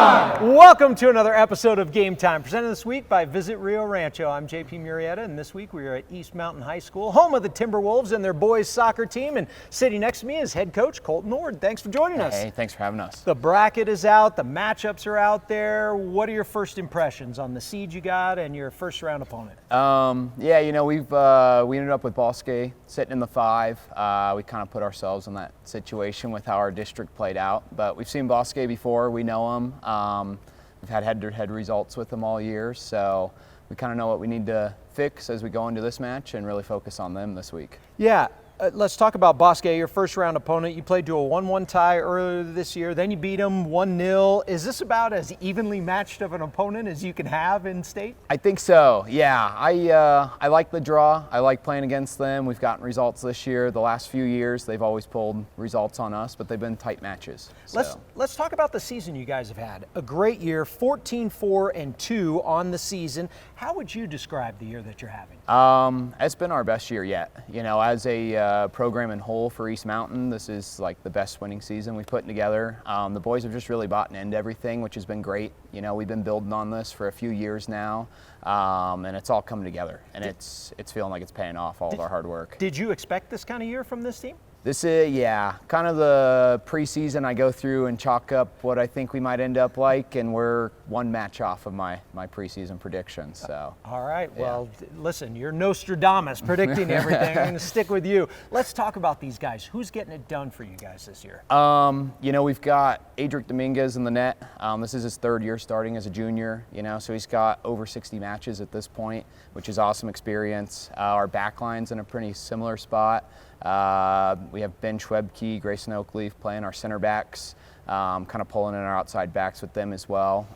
time! Welcome to another episode of Game Time, presented this week by Visit Rio Rancho. I'm JP Murrieta, and this week we are at East Mountain High School, home of the Timberwolves and their boys soccer team. And sitting next to me is head coach Colton Ord. Thanks for joining us. Hey, thanks for having us. The bracket is out, the matchups are out there. What are your first impressions on the seed you got and your first round opponent? Yeah, you know, we ended up with Bosque sitting in the 5. We kind of put ourselves in that situation with how our district played out, but we've seen Bosque before. We know them. We've had head-to-head results with them all year, so we kind of know what we need to fix as we go into this match and really focus on them this week. Yeah. Let's talk about Bosque, your first round opponent. You played to a 1-1 tie earlier this year, then you beat them 1-0. Is this about as evenly matched of an opponent as you can have in state? I think so, yeah. I like the draw. I like playing against them. We've gotten results this year. The last few years, they've always pulled results on us, but they've been tight matches. So. Let's talk about the season you guys have had. A great year, 14-4-2 on the season. How would you describe the year that you're having? It's been our best year yet. You know, as a program in whole for East Mountain, this is like the best winning season we've put together. The boys have just really bought into everything, which has been great. You know, we've been building on this for a few years now, and it's all coming together, and it's feeling like it's paying off all of our hard work. Did you expect this kind of year from this team? This is, yeah, kind of the preseason. I go through and chalk up what I think we might end up like, and we're one match off of my preseason predictions. So. All right. Yeah. Well, listen, you're Nostradamus predicting everything. I'm going to stick with you. Let's talk about these guys. Who's getting it done for you guys this year? You know, we've got Adric Dominguez in the net. This is his 3rd year starting as a junior. You know, so he's got over 60 matches at this point, which is awesome experience. Our backline's in a pretty similar spot. We have Ben Schwebke, Grayson Oakleaf playing our center backs, kind of pulling in our outside backs with them as well.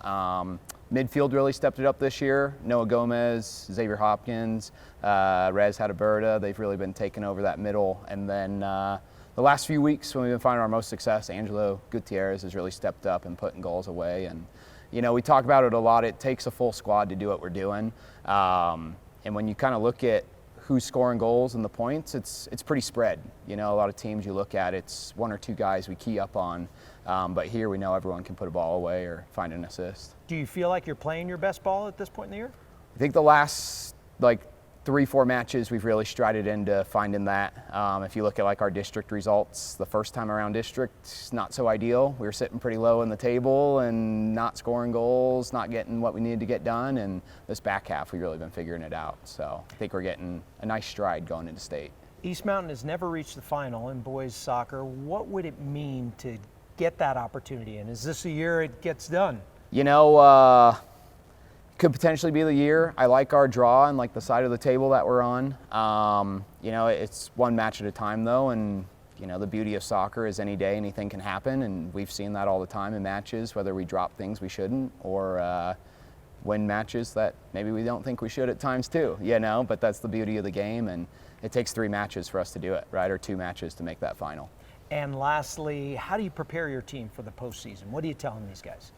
Midfield really stepped it up this year. Noah Gomez, Xavier Hopkins, Rez Hadaberta, they've really been taking over that middle. And then the last few weeks when we've been finding our most success, Angelo Gutierrez has really stepped up and putting goals away. And, you know, we talk about it a lot. It takes a full squad to do what we're doing. And when you kind of look at who's scoring goals and the points, it's pretty spread. You know, a lot of teams you look at, it's 1 or 2 guys we key up on, but here we know everyone can put a ball away or find an assist. Do you feel like you're playing your best ball at this point in the year? I think the last 3-4 matches we've really strided into finding that. If you look at like our district results, the first time around district, not so ideal. We were sitting pretty low in the table and not scoring goals, not getting what we needed to get done, and this back half we've really been figuring it out. So I think we're getting a nice stride going into state. East Mountain has never reached the final in boys soccer. What would it mean to get that opportunity, and is this a year it gets done? You know, could potentially be the year. I like our draw and like the side of the table that we're on. You know, it's one match at a time though, and you know, the beauty of soccer is any day anything can happen, and we've seen that all the time in matches, whether we drop things we shouldn't or win matches that maybe we don't think we should at times too, you know, but that's the beauty of the game, and it takes 3 matches for us to do it, right, or 2 matches to make that final. And lastly, how do you prepare your team for the postseason? What are you telling these guys?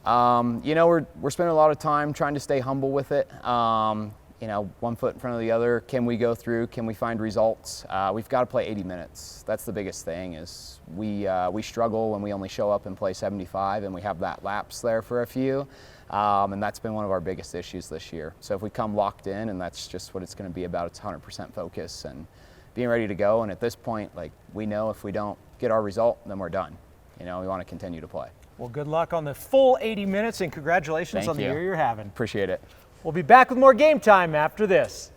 You know, we're spending a lot of time trying to stay humble with it. You know, one foot in front of the other. Can we go through? Can we find results? We've got to play 80 minutes. That's the biggest thing. Is we struggle when we only show up and play 75, and we have that lapse there for a few. And that's been one of our biggest issues this year. So if we come locked in, and that's just what it's going to be about, it's 100% focus and being ready to go. And at this point, like, we know if we don't get our result, then we're done. You know, we want to continue to play. Well, good luck on the full 80 minutes, and congratulations on the year you're having. Appreciate it. We'll be back with more Game Time after this.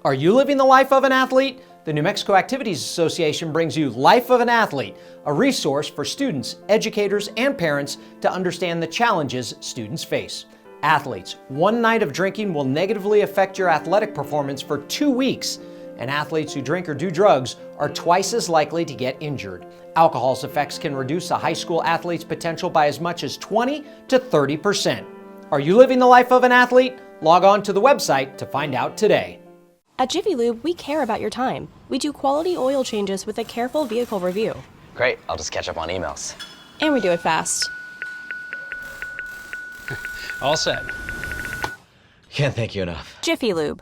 Are you living the life of an athlete? The New Mexico Activities Association brings you Life of an Athlete, a resource for students, educators, and parents to understand the challenges students face. Athletes, one night of drinking will negatively affect your athletic performance for 2 weeks. And athletes who drink or do drugs are twice as likely to get injured. Alcohol's effects can reduce a high school athlete's potential by as much as 20 to 30%. Are you living the life of an athlete? Log on to the website to find out today. At Jiffy Lube, we care about your time. We do quality oil changes with a careful vehicle review. Great, I'll just catch up on emails. And we do it fast. All set. Can't thank you enough. Jiffy Lube.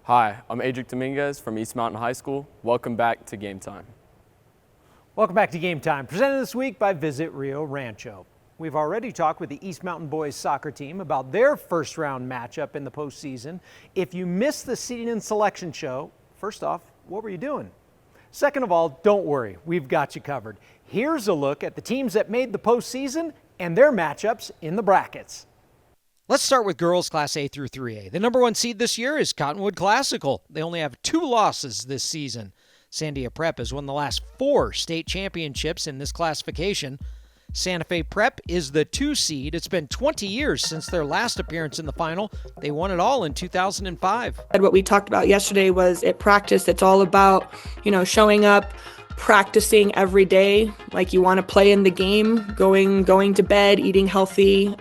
Hi, I'm Adric Dominguez from East Mountain High School. Welcome back to Game Time. Welcome back to Game Time, presented this week by Visit Rio Rancho. We've already talked with the East Mountain boys soccer team about their first round matchup in the postseason. If you missed the seeding and selection show, first off, what were you doing? Second of all, don't worry, we've got you covered. Here's a look at the teams that made the postseason and their matchups in the brackets. Let's start with girls Class A through 3A. The number 1 seed this year is Cottonwood Classical. They only have 2 losses this season. Sandia Prep has won the last 4 state championships in this classification. Santa Fe Prep is the 2 seed. It's been 20 years since their last appearance in the final. They won it all in 2005. What we talked about yesterday was at practice, it's all about, showing up, practicing every day like you want to play in the game, going to bed, eating healthy.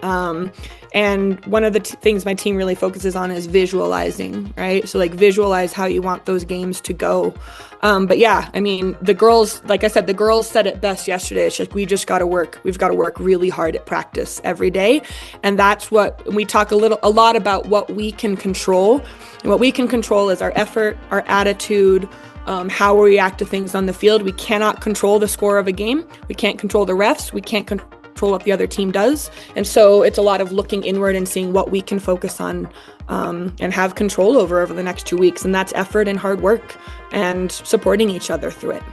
And one of the things my team really focuses on is visualizing, right? So visualize how you want those games to go. But yeah, the girls, like I said, the girls said it best yesterday. It's just, we've got to work really hard at practice every day. And that's what we talk a lot about, what we can control. And what we can control is our effort, our attitude, how we react to things on the field. We cannot control the score of a game. We can't control the refs. We can't control what the other team does. And so it's a lot of looking inward and seeing what we can focus on and have control over the next 2 weeks. And that's effort and hard work and supporting each other through it.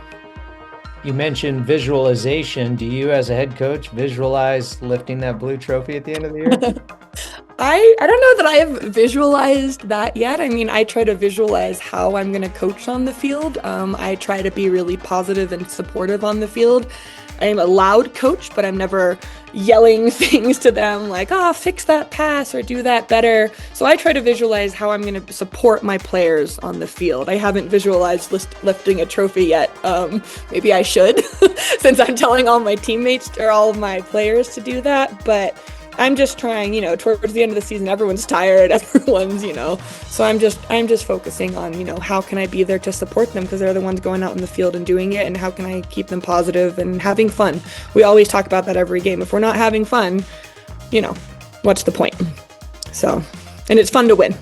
You mentioned visualization. Do you, as a head coach, visualize lifting that blue trophy at the end of the year? I don't know that I have visualized that yet. I try to visualize how I'm going to coach on the field. I try to be really positive and supportive on the field. I am a loud coach, but I'm never yelling things to them like, fix that pass or do that better. So I try to visualize how I'm going to support my players on the field. I haven't visualized lifting a trophy yet. Maybe I should, since I'm telling all my teammates or all of my players to do that. But I'm just trying, towards the end of the season, everyone's tired, everyone's, so I'm just focusing on, how can I be there to support them, because they're the ones going out in the field and doing it, and how can I keep them positive and having fun. We always talk about that every game. If we're not having fun, what's the point? So, and it's fun to win.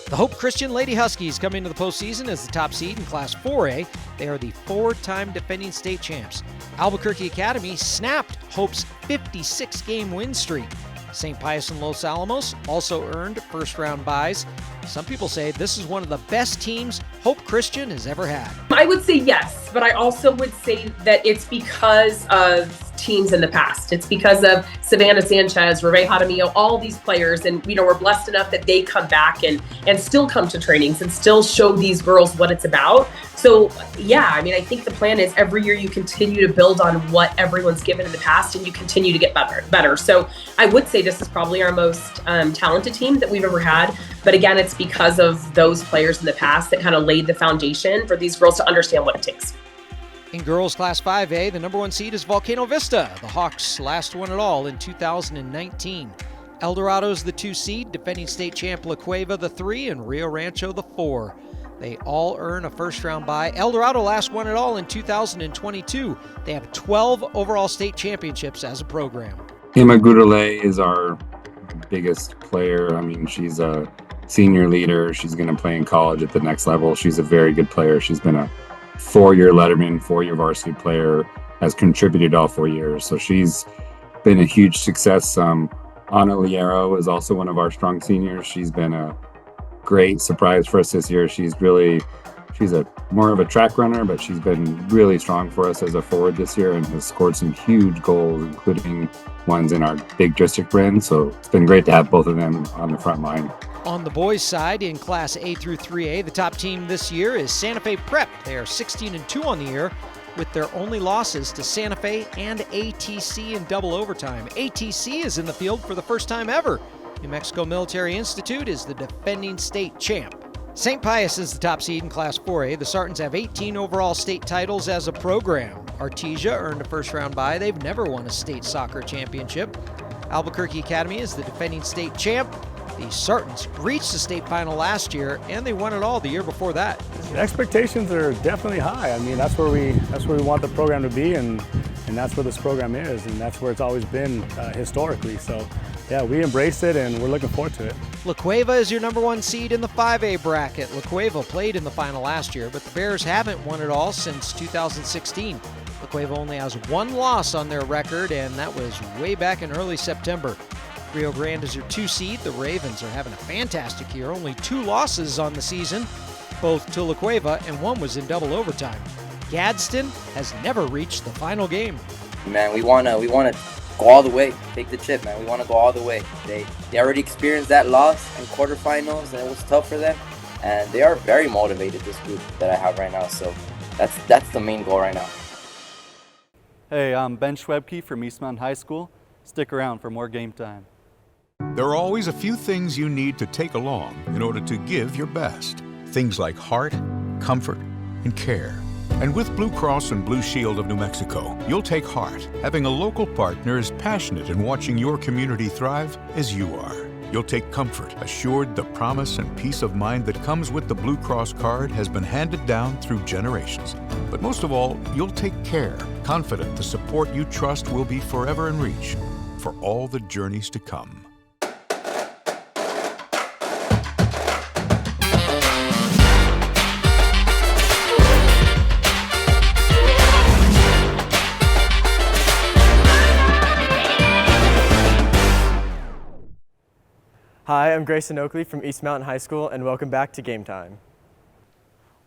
The Hope Christian Lady Huskies come into the postseason as the top seed in Class 4A. They are the 4-time defending state champs. Albuquerque Academy snapped Hope's 56-game win streak. St. Pius and Los Alamos also earned first-round byes. Some people say this is one of the best teams Hope Christian has ever had. I would say yes, but I also would say that it's because of teams in the past. It's because of Savannah Sanchez, Reve Jaramillo, all these players, and we're blessed enough that they come back and still come to trainings and still show these girls what it's about. So yeah, I think the plan is every year you continue to build on what everyone's given in the past and you continue to get better. So I would say this is probably our most talented team that we've ever had. But again, it's because of those players in the past that kind of laid the foundation for these girls to understand what it takes. In girls Class 5A, the number 1 seed is Volcano Vista. The Hawks last won it all in 2019. El Dorado's the 2 seed, defending state champ La Cueva the 3, and Rio Rancho the 4. They all earn a first-round bye. El Dorado last won it all in 2022. They have 12 overall state championships as a program. Emma Gudele is our biggest player. She's a senior leader. She's going to play in college at the next level. She's a very good player. She's been a 4-year Letterman, 4-year varsity player, has contributed all 4 years. So she's been a huge success. Ana Liero is also one of our strong seniors. She's been a great surprise for us this year. She's a more of a track runner, but she's been really strong for us as a forward this year and has scored some huge goals, including ones in our big district win. So it's been great to have both of them on the front line. On the boys' side, in Class A through 3A, the top team this year is Santa Fe Prep. They are 16-2 on the year, with their only losses to Santa Fe and ATC in double overtime. ATC is in the field for the first time ever. New Mexico Military Institute is the defending state champ. St. Pius is the top seed in Class 4A. The Sartans have 18 overall state titles as a program. Artesia earned a first-round bye. They've never won a state soccer championship. Albuquerque Academy is the defending state champ. The Sartans reached the state final last year, and they won it all the year before that. The expectations are definitely high. That's where we want the program to be, and that's where this program is, and that's where it's always been historically. So, yeah, we embrace it, and we're looking forward to it. La Cueva is your number 1 seed in the 5A bracket. La Cueva played in the final last year, but the Bears haven't won it all since 2016. La Cueva only has 1 loss on their record, and that was way back in early September. Rio Grande is your 2 seed. The Ravens are having a fantastic year. Only 2 losses on the season, both to La Cueva, and 1 was in double overtime. Gadsden has never reached the final game. Man, we wanna go all the way, take the chip, man. We wanna go all the way. They already experienced that loss in quarterfinals, and it was tough for them. And they are very motivated, this group that I have right now. So that's the main goal right now. Hey, I'm Ben Schwebke from East Mountain High School. Stick around for more game time. There are always a few things you need to take along in order to give your best. Things like heart, comfort, and care. And with Blue Cross and Blue Shield of New Mexico, you'll take heart, having a local partner as passionate in watching your community thrive as you are. You'll take comfort, assured the promise and peace of mind that comes with the Blue Cross card has been handed down through generations. But most of all, you'll take care, confident the support you trust will be forever in reach for all the journeys to come. Hi, I'm Grayson Oakley from East Mountain High School, and welcome back to Game Time.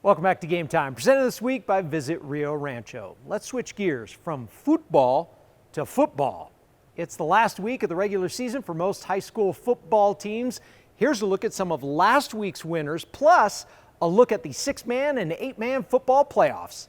Welcome back to Game Time, presented this week by Visit Rio Rancho. Let's switch gears from football to football. It's the last week of the regular season for most high school football teams. Here's a look at some of last week's winners, plus a look at the 6-man and 8-man football playoffs.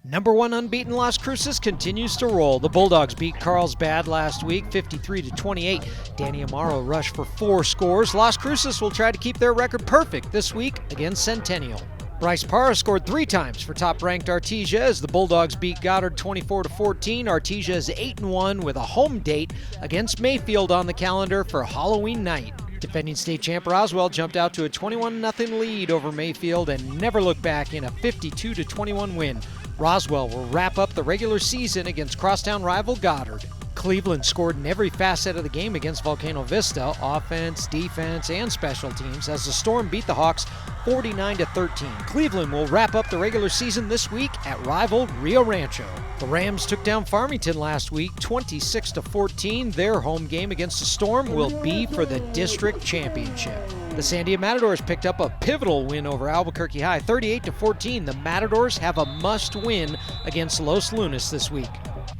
Number 1 unbeaten Las Cruces continues to roll. The Bulldogs beat Carlsbad last week, 53-28. Danny Amaro rushed for 4 scores. Las Cruces will try to keep their record perfect this week against Centennial. Bryce Parra scored 3 times for top-ranked Artesia as the Bulldogs beat Goddard 24-14. Artesia is 8-1 with a home date against Mayfield on the calendar for Halloween night. Defending state champ Roswell jumped out to a 21-0 lead over Mayfield and never looked back in a 52-21 win. Roswell will wrap up the regular season against crosstown rival Goddard. Cleveland scored in every facet of the game against Volcano Vista, offense, defense, and special teams, as the Storm beat the Hawks 49-13. Cleveland will wrap up the regular season this week at rival Rio Rancho. The Rams took down Farmington last week 26-14. Their home game against the Storm will be for the district championship. The Sandia Matadors picked up a pivotal win over Albuquerque High 38-14. The Matadors have a must-win against Los Lunas this week.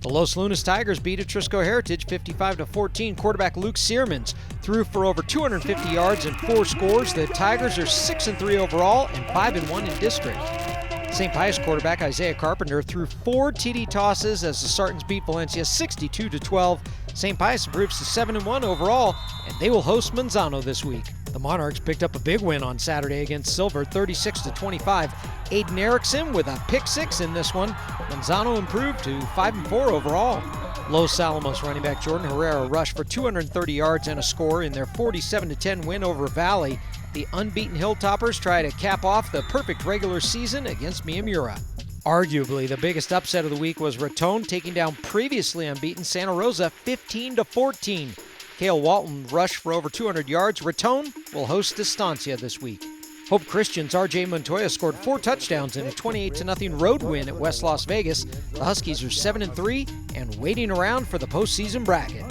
The Los Lunas Tigers beat Atrisco Heritage 55-14. Quarterback Luke Searmans threw for over 250 yards and 4 scores. The Tigers are 6-3 overall and 5-1 in district. St. Pius quarterback Isaiah Carpenter threw 4 TD tosses as the Sartans beat Valencia 62-12. St. Pius improves to 7-1 overall, and they will host Manzano this week. The Monarchs picked up a big win on Saturday against Silver, 36-25. Aiden Erickson with a pick 6 in this one. Manzano improved to 5-4 overall. Los Alamos running back Jordan Herrera rushed for 230 yards and a score in their 47-10 win over Valley. The unbeaten Hilltoppers try to cap off the perfect regular season against Miyamura. Arguably, the biggest upset of the week was Raton taking down previously unbeaten Santa Rosa 15-14. Cale Walton rushed for over 200 yards. Raton will host Estancia this week. Hope Christian's R.J. Montoya scored 4 touchdowns in a 28-0 road win at West Las Vegas. The Huskies are 7-3 and waiting around for the postseason bracket.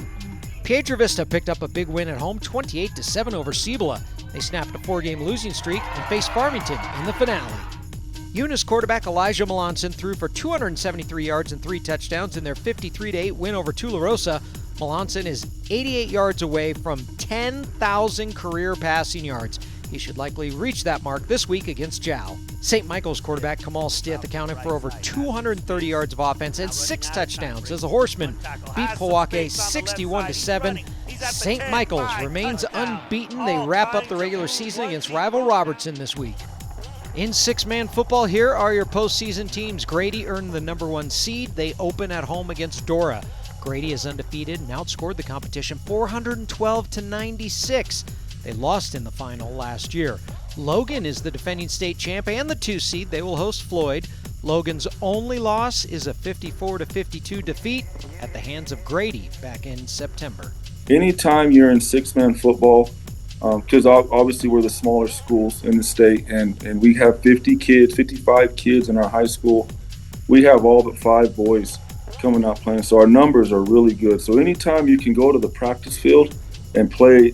Piedra Vista picked up a big win at home, 28-7 over Cibola. They snapped a 4-game losing streak and faced Farmington in the finale. Eunice quarterback Elijah Melanson threw for 273 yards and 3 touchdowns in their 53-8 win over Tularosa. Melanson is 88 yards away from 10,000 career passing yards. He should likely reach that mark this week against Jow. St. Michael's quarterback Kamal Stith accounted for over 230 yards of offense and 6 touchdowns as the Horsemen beat Powake 61-7. St. Michael's remains unbeaten. They wrap up the regular season against rival Robertson this week. In 6-man football, here are your postseason teams. Grady earned the number 1 seed. They open at home against Dora. Grady is undefeated and outscored the competition 412-96. They lost in the final last year. Logan is the defending state champ and the 2 seed. They will host Floyd. Logan's only loss is a 54-52 defeat at the hands of Grady back in September. Anytime you're in 6-man football, because obviously we're the smaller schools in the state, and we have 55 kids in our high school. We have all but 5 boys coming out playing, so our numbers are really good. So anytime you can go to the practice field and play,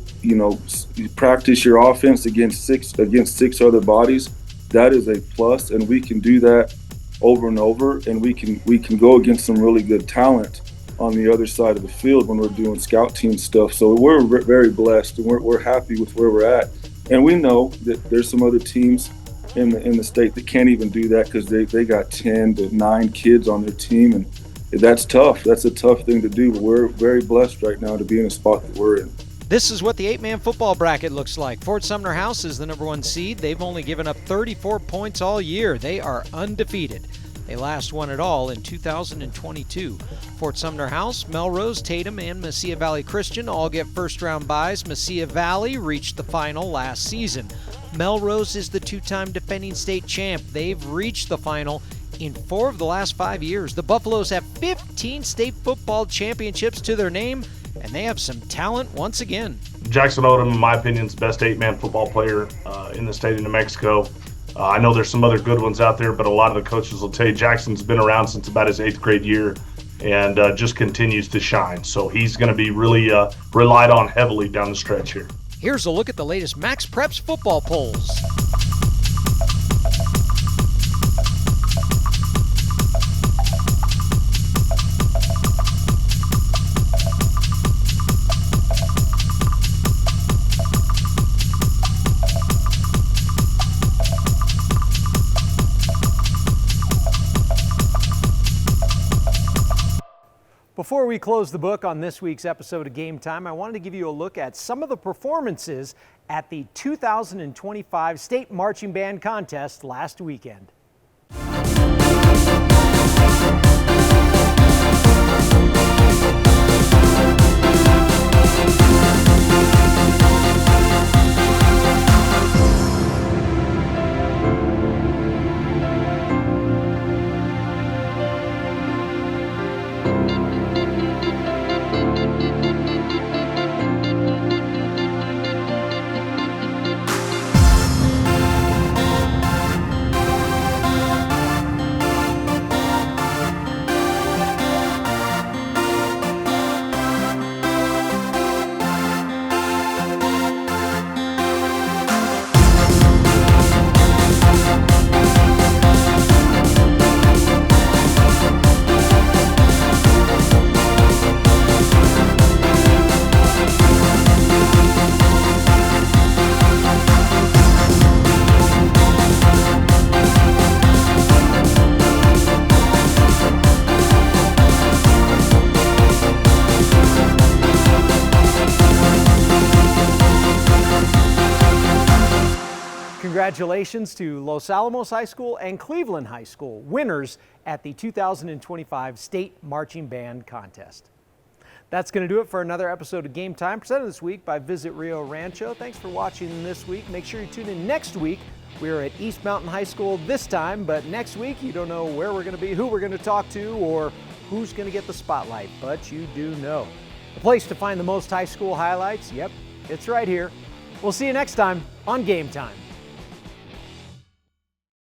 practice your offense against six other bodies, that is a plus, and we can do that over and over, and we can go against some really good talent on the other side of the field when we're doing scout team stuff. So we're very blessed, and we're happy with where we're at. And we know that there's some other teams in the state that can't even do that because they got 10 to 9 kids on their team, and that's tough. That's a tough thing to do, but we're very blessed right now to be in a spot that we're in. This is what the 8-man football bracket looks like. Fort Sumner House is the number 1 seed. They've only given up 34 points all year. They are undefeated. They last won it all in 2022. Fort Sumner House, Melrose, Tatum, and Mesilla Valley Christian all get first-round byes. Mesilla Valley reached the final last season. Melrose is the 2-time defending state champ. They've reached the final in 4 of the last 5 years. The Buffaloes have 15 state football championships to their name, and they have some talent once again. Jackson Odom, in my opinion, is the best 8-man football player in the state of New Mexico. I know there's some other good ones out there, but a lot of the coaches will tell you Jackson's been around since about his 8th grade year and just continues to shine. So he's going to be really relied on heavily down the stretch here. Here's a look at the latest Max Preps football polls. Before we close the book on this week's episode of Game Time, I wanted to give you a look at some of the performances at the 2025 State Marching Band Contest last weekend. Congratulations to Los Alamos High School and Cleveland High School, winners at the 2025 State Marching Band Contest. That's going to do it for another episode of Game Time, presented this week by Visit Rio Rancho. Thanks for watching this week. Make sure you tune in next week. We're at East Mountain High School this time, but next week you don't know where we're going to be, who we're going to talk to, or who's going to get the spotlight, but you do know. The place to find the most high school highlights, yep, it's right here. We'll see you next time on Game Time.